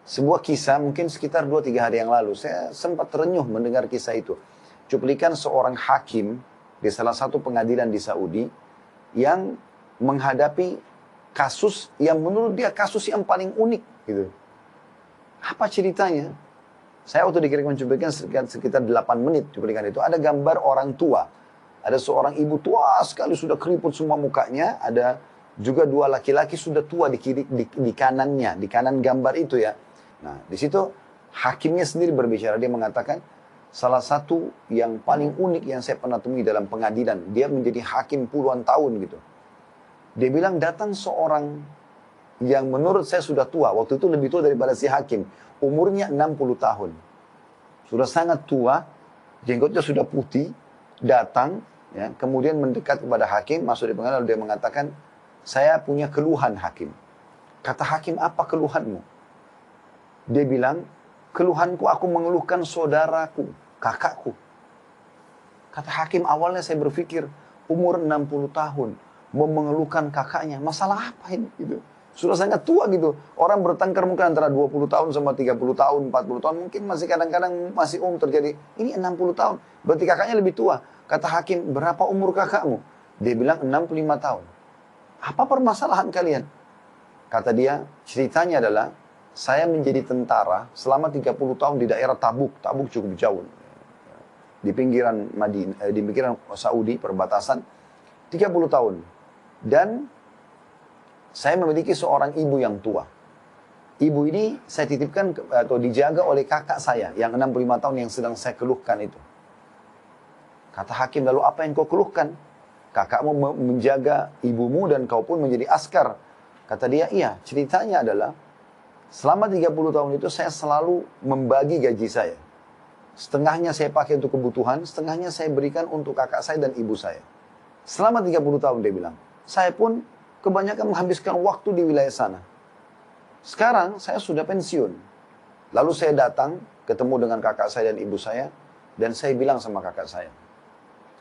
sebuah kisah mungkin sekitar 2-3 hari yang lalu. Saya sempat terenyuh mendengar kisah itu. Cuplikan seorang hakim di salah satu pengadilan di Saudi yang menghadapi kasus yang menurut dia kasus yang paling unik gitu. Apa ceritanya? Saya waktu dikirimkan cuplikan sekitar 8 menit cuplikan itu. Ada gambar orang tua. Ada seorang ibu tua sekali, sudah keriput semua mukanya. Ada juga 2 laki-laki sudah tua di kanannya, di kanan gambar itu ya. Nah, di situ hakimnya sendiri berbicara. Dia mengatakan, salah satu yang paling unik yang saya pernah temui dalam pengadilan. Dia menjadi hakim puluhan tahun gitu. Dia bilang datang seorang yang menurut saya sudah tua. Waktu itu lebih tua daripada si hakim. Umurnya 60 tahun. Sudah sangat tua. Jenggotnya sudah putih. Datang. Ya, kemudian mendekat kepada hakim. Masuk di pengadilan. Lalu dia mengatakan, saya punya keluhan hakim. Kata hakim, apa keluhanmu? Dia bilang, keluhanku aku mengeluhkan saudaraku. Kakakku. Kata hakim, awalnya saya berpikir. Umur 60 tahun. Mau mengeluhkan kakaknya. Masalah apa ini? Gitu. Sudah sangat tua gitu. Orang bertengkar mungkin antara 20 tahun sama 30 tahun, 40 tahun. Mungkin masih kadang-kadang masih terjadi. Ini 60 tahun. Berarti kakaknya lebih tua. Kata hakim, berapa umur kakakmu? Dia bilang 65 tahun. Apa permasalahan kalian? Kata dia, ceritanya adalah saya menjadi tentara selama 30 tahun di daerah Tabuk. Tabuk cukup jauh. Di pinggiran Madinah, di pinggiran Saudi, perbatasan. 30 tahun. Dan saya memiliki seorang ibu yang tua. Ibu ini saya titipkan atau dijaga oleh kakak saya yang 65 tahun yang sedang saya keluhkan itu. Kata hakim, lalu apa yang kau keluhkan? Kakakmu menjaga ibumu dan kau pun menjadi askar. Kata dia, iya, ceritanya adalah selama 30 tahun itu saya selalu membagi gaji saya. Setengahnya saya pakai untuk kebutuhan, setengahnya saya berikan untuk kakak saya dan ibu saya. Selama 30 tahun dia bilang. Saya pun kebanyakan menghabiskan waktu di wilayah sana. Sekarang saya sudah pensiun. Lalu saya datang, ketemu dengan kakak saya dan ibu saya. Dan saya bilang sama kakak saya,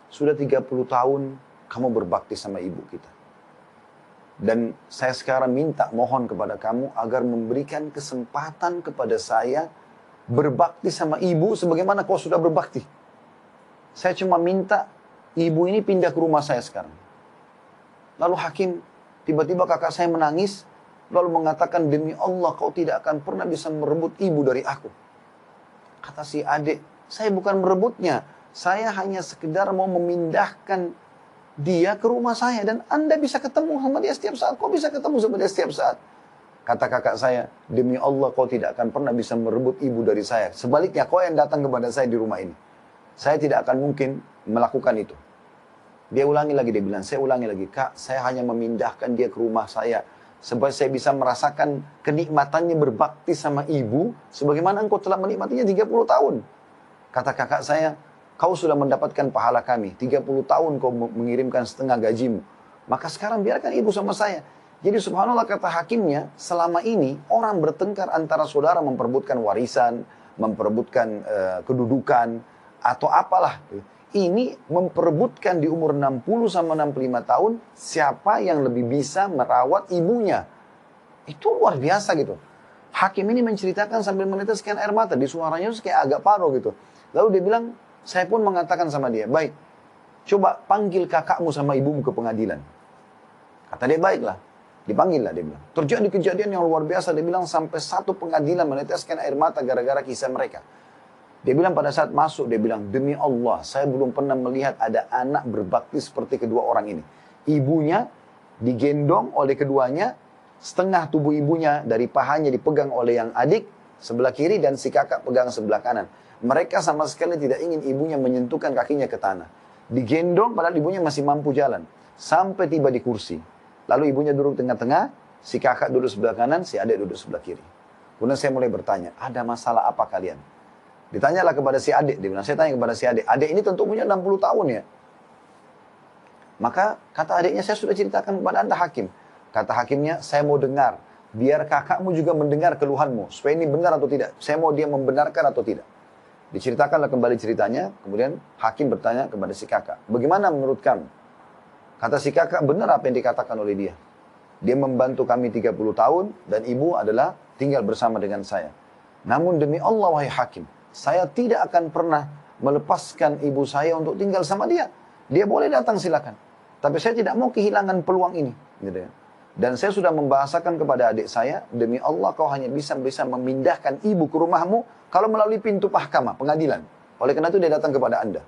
sudah 30 tahun kamu berbakti sama ibu kita. Dan saya sekarang minta mohon kepada kamu agar memberikan kesempatan kepada saya berbakti sama ibu sebagaimana kau sudah berbakti. Saya cuma minta ibu ini pindah ke rumah saya sekarang. Lalu hakim, tiba-tiba kakak saya menangis, lalu mengatakan, demi Allah kau tidak akan pernah bisa merebut ibu dari aku. Kata si adik, saya bukan merebutnya, saya hanya sekedar mau memindahkan dia ke rumah saya, dan anda bisa ketemu sama dia setiap saat, kau bisa ketemu sama dia setiap saat. Kata kakak saya, demi Allah kau tidak akan pernah bisa merebut ibu dari saya. Sebaliknya kau yang datang kepada saya di rumah ini. Saya tidak akan mungkin melakukan itu. Dia ulangi lagi, dia bilang, saya ulangi lagi, kak, saya hanya memindahkan dia ke rumah saya, supaya saya bisa merasakan kenikmatannya berbakti sama ibu, sebagaimana engkau telah menikmatinya 30 tahun. Kata kakak saya, kau sudah mendapatkan pahala kami, 30 tahun kau mengirimkan setengah gajimu, maka sekarang biarkan ibu sama saya. Jadi subhanallah kata hakimnya, selama ini orang bertengkar antara saudara memperebutkan warisan, memperebutkan kedudukan, atau apalah. Ini memperebutkan di umur 60 sama 65 tahun, siapa yang lebih bisa merawat ibunya. Itu luar biasa gitu. Hakim ini menceritakan sambil meneteskan air mata, di suaranya itu kayak agak paruh gitu. Lalu dia bilang, saya pun mengatakan sama dia, baik, coba panggil kakakmu sama ibumu ke pengadilan. Kata dia, baiklah. Dipanggil lah dia bilang. Terjadi kejadian yang luar biasa, dia bilang sampai satu pengadilan meneteskan air mata gara-gara kisah mereka. Dia bilang pada saat masuk, dia bilang, demi Allah, saya belum pernah melihat ada anak berbakti seperti kedua orang ini. Ibunya digendong oleh keduanya, setengah tubuh ibunya dari pahanya dipegang oleh yang adik, sebelah kiri, dan si kakak pegang sebelah kanan. Mereka sama sekali tidak ingin ibunya menyentuhkan kakinya ke tanah. Digendong padahal ibunya masih mampu jalan. Sampai tiba di kursi. Lalu ibunya duduk tengah-tengah, si kakak duduk sebelah kanan, si adik duduk sebelah kiri. Kemudian saya mulai bertanya, ada masalah apa kalian? Ditanyalah kepada si adik, dia bilang, saya tanya kepada si adik. Adik ini tentu punya 60 tahun ya. Maka kata adiknya, saya sudah ceritakan kepada anda hakim. Kata hakimnya, saya mau dengar. Biar kakakmu juga mendengar keluhanmu. Supaya ini benar atau tidak. Saya mau dia membenarkan atau tidak. Diceritakanlah kembali ceritanya. Kemudian hakim bertanya kepada si kakak. Bagaimana menurut kamu? Kata si kakak, benar apa yang dikatakan oleh dia. Dia membantu kami 30 tahun. Dan ibu adalah tinggal bersama dengan saya. Namun demi Allah wahai hakim, saya tidak akan pernah melepaskan ibu saya untuk tinggal sama dia. Dia boleh datang silakan. Tapi saya tidak mau kehilangan peluang ini. Gitu ya. Dan saya sudah membahasakan kepada adik saya, demi Allah kau hanya bisa memindahkan ibu ke rumahmu kalau melalui pintu mahkamah, pengadilan. Oleh karena itu dia datang kepada Anda.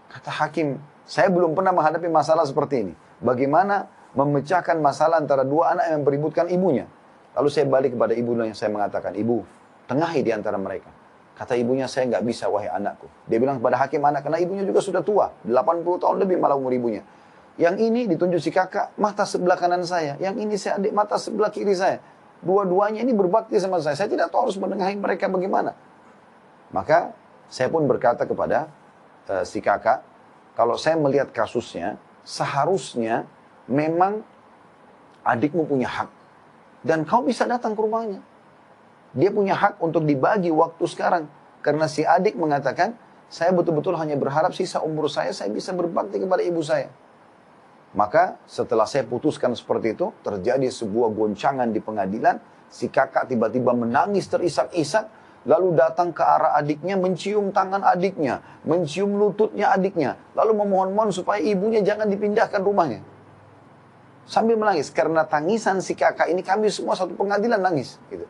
Kata hakim, saya belum pernah menghadapi masalah seperti ini. Bagaimana memecahkan masalah antara dua anak yang beributkan ibunya. Lalu saya balik kepada ibunya, saya mengatakan, ibu, tengahi di antara mereka. Kata ibunya, saya nggak bisa wahai anakku. Dia bilang kepada hakim anak, karena ibunya juga sudah tua, 80 tahun lebih malah umur ibunya. Yang ini ditunjuk si kakak, mata sebelah kanan saya. Yang ini si adik, mata sebelah kiri saya. Dua-duanya ini berbakti sama saya. Saya tidak tahu harus menengahi mereka bagaimana. Maka saya pun berkata kepada si kakak, kalau saya melihat kasusnya, seharusnya memang adikmu punya hak. Dan kau bisa datang ke rumahnya. Dia punya hak untuk dibagi waktu sekarang. Karena si adik mengatakan, saya betul-betul hanya berharap sisa umur saya bisa berbakti kepada ibu saya. Maka setelah saya putuskan seperti itu, terjadi sebuah goncangan di pengadilan. Si kakak tiba-tiba menangis terisak-isak, lalu datang ke arah adiknya, mencium tangan adiknya, mencium lututnya adiknya, lalu memohon-mohon supaya ibunya jangan dipindahkan rumahnya. Sambil menangis, karena tangisan si kakak ini kami semua satu pengadilan nangis. Gitu.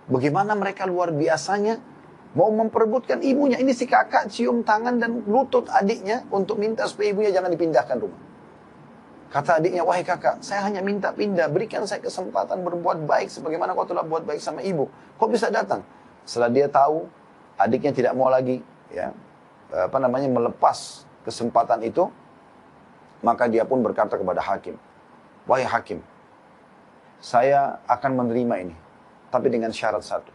Bagaimana mereka luar biasanya mau memperebutkan ibunya. Ini si kakak cium tangan dan lutut adiknya untuk minta supaya ibunya jangan dipindahkan rumah. Kata adiknya, wahai kakak, saya hanya minta pindah, berikan saya kesempatan berbuat baik sebagaimana kau telah buat baik sama ibu. Kau bisa datang. Setelah dia tahu adiknya tidak mau lagi melepas kesempatan itu, maka dia pun berkata kepada hakim, wahai hakim, saya akan menerima ini, tapi dengan syarat satu.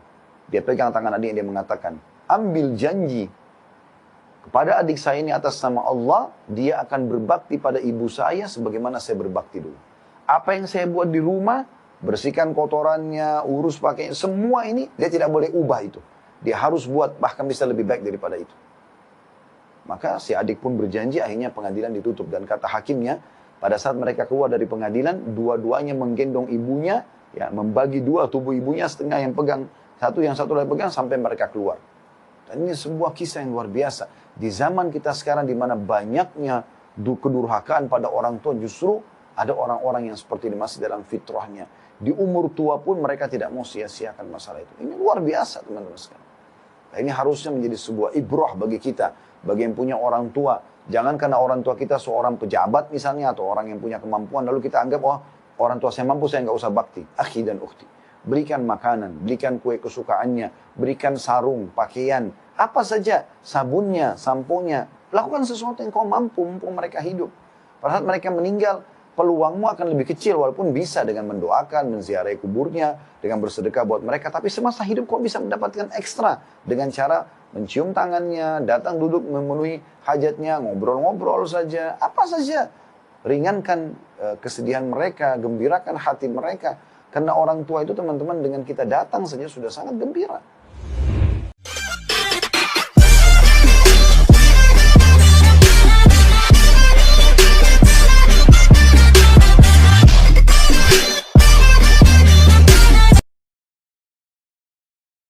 Dia pegang tangan adiknya, dia mengatakan, ambil janji kepada adik saya ini atas nama Allah, dia akan berbakti pada ibu saya sebagaimana saya berbakti dulu. Apa yang saya buat di rumah, bersihkan kotorannya, urus pakainya, semua ini dia tidak boleh ubah itu. Dia harus buat bahkan bisa lebih baik daripada itu. Maka si adik pun berjanji, akhirnya pengadilan ditutup. Dan kata hakimnya, pada saat mereka keluar dari pengadilan, dua-duanya menggendong ibunya, ya, membagi dua tubuh ibunya, setengah yang pegang satu, yang satu lagi pegang sampai mereka keluar. Dan ini sebuah kisah yang luar biasa. Di zaman kita sekarang di mana banyaknya kedurhakaan pada orang tua, justru ada orang-orang yang seperti ini masih dalam fitrahnya. Di umur tua pun mereka tidak mau sia-siakan masalah itu. Ini luar biasa teman-teman sekalian. Nah, ini harusnya menjadi sebuah ibrah bagi kita, bagi yang punya orang tua. Jangan karena orang tua kita seorang pejabat misalnya, atau orang yang punya kemampuan, lalu kita anggap, oh orang tua saya mampu, saya nggak usah bakti. Akhi dan ukhti, berikan makanan, berikan kue kesukaannya, berikan sarung, pakaian, apa saja, sabunnya, samponya. Lakukan sesuatu yang kau mampu, mumpung mereka hidup. Pada saat mereka meninggal, peluangmu akan lebih kecil, walaupun bisa dengan mendoakan, menziarahi kuburnya, dengan bersedekah buat mereka. Tapi semasa hidup kau bisa mendapatkan ekstra dengan cara mencium tangannya, datang duduk memenuhi hajatnya, ngobrol-ngobrol saja, apa saja. Ringankan kesedihan mereka, gembirakan hati mereka. Karena orang tua itu teman-teman dengan kita datang saja sudah sangat gembira.